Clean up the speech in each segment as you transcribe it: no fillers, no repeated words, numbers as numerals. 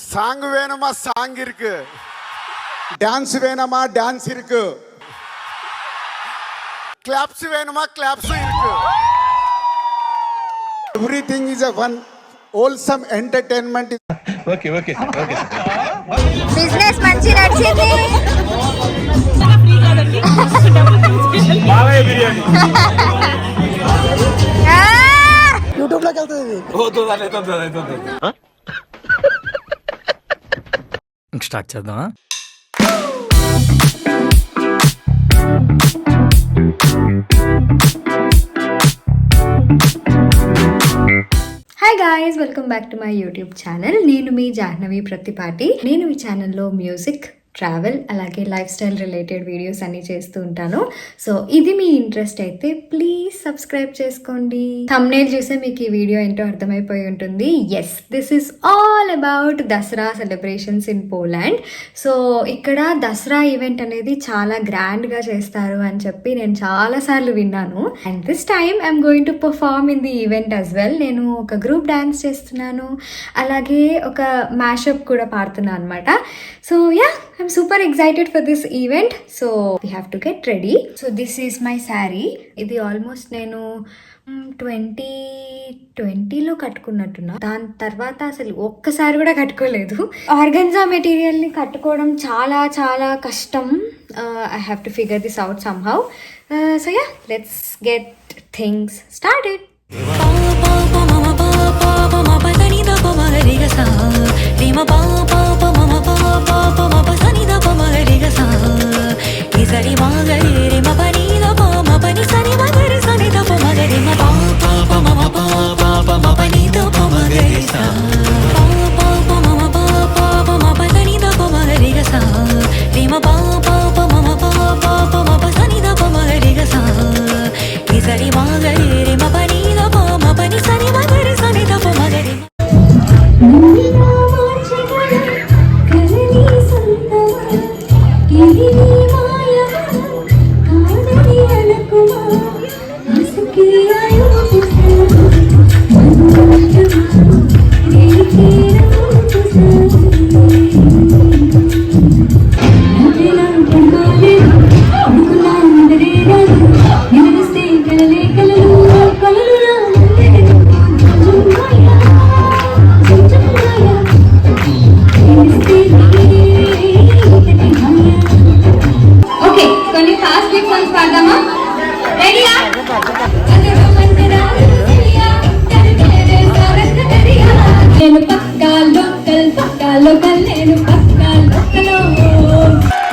Song வேணுமா song இருக்கு, dance வேணுமா டான்ஸ் இருக்கு, கிளாப்ஸ் வேணுமா கிளாப்ஸும் இருக்கு. Everything is a one wholesome entertainment. Okay okay okay. Business మంచి నడిచింది. బాలయ్య బిర్యానీ యూట్యూబ్ లోకి వెళ్తుంది. స్టార్ట్ చేద్దామా? Hi guys, welcome back to my YouTube channel. నేను మీ జాహ్నవి ప్రతిపాటి. నేను ఈ ఛానల్లో మ్యూజిక్, ట్రావెల్, అలాగే లైఫ్ స్టైల్ రిలేటెడ్ వీడియోస్ అన్ని చేస్తూ ఉంటాను. సో ఇది మీ ఇంట్రెస్ట్ అయితే ప్లీజ్ సబ్స్క్రైబ్ చేసుకోండి. థంబ్నెయిల్ చూసే మీకు ఈ వీడియో ఏంటో అర్థమైపోయి ఉంటుంది. Yes, this is all about Dasara celebrations in Poland. So ఇక్కడ దసరా ఈవెంట్ అనేది చాలా గ్రాండ్గా చేస్తారు అని చెప్పి నేను చాలాసార్లు విన్నాను. And this time I'm going to perform in the event as well. నేను ఒక గ్రూప్ డాన్స్ చేస్తున్నాను, అలాగే ఒక మ్యాషప్ కూడా పాడుతున్నాను అనమాట. So yeah, I'm super excited for this event. So we have to get ready. So this is my saree. ఇది almost నేను 2020లో కట్టుకున్నట్టున్నా. దాని తర్వాత అసలు ఒక్కసారి కూడా కట్టుకోలేదు. ఆర్గన్జా మెటీరియల్ని కట్టుకోవడం చాలా చాలా కష్టం. I have to figure this out somehow. So yeah, let's get things started.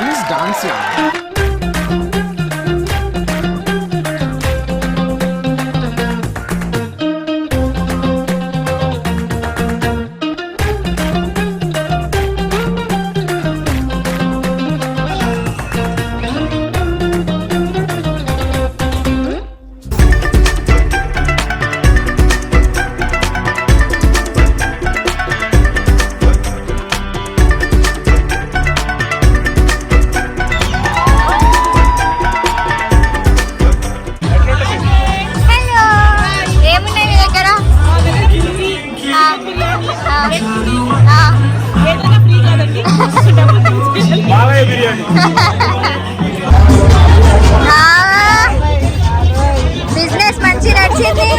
Please dance. Balayya biryani business మంచి నడిచింది.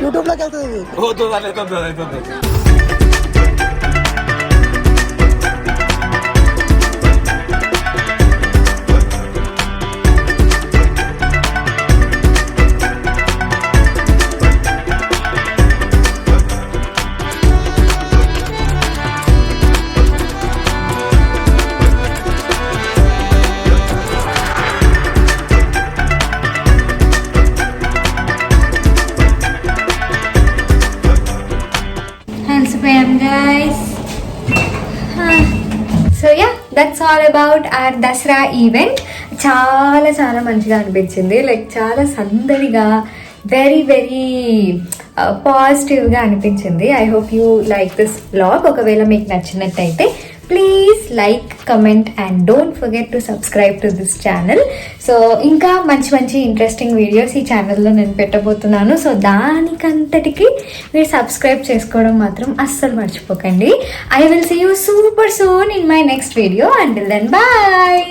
యూట్యూబ్ లోకి వెళ్తుంది. Guys, so yeah, that's all about our Dasara event. చాలా చాలా మంచిగా అనిపించింది. లైక్ చాలా సందడిగా, వెరీ వెరీ పాజిటివ్గా అనిపించింది. I hope you like this vlog. ఒకవేళ మీకు నచ్చినట్టయితే please like, comment and don't forget to subscribe to this channel. So ఇంకా మంచి మంచి ఇంట్రెస్టింగ్ వీడియోస్ ఈ ఛానల్లో నేను పెట్టబోతున్నాను. సో దానికంతటికి మీరు సబ్స్క్రైబ్ చేసుకోవడం మాత్రం అస్సలు మర్చిపోకండి. I will see you super soon in my next video. Until then bye.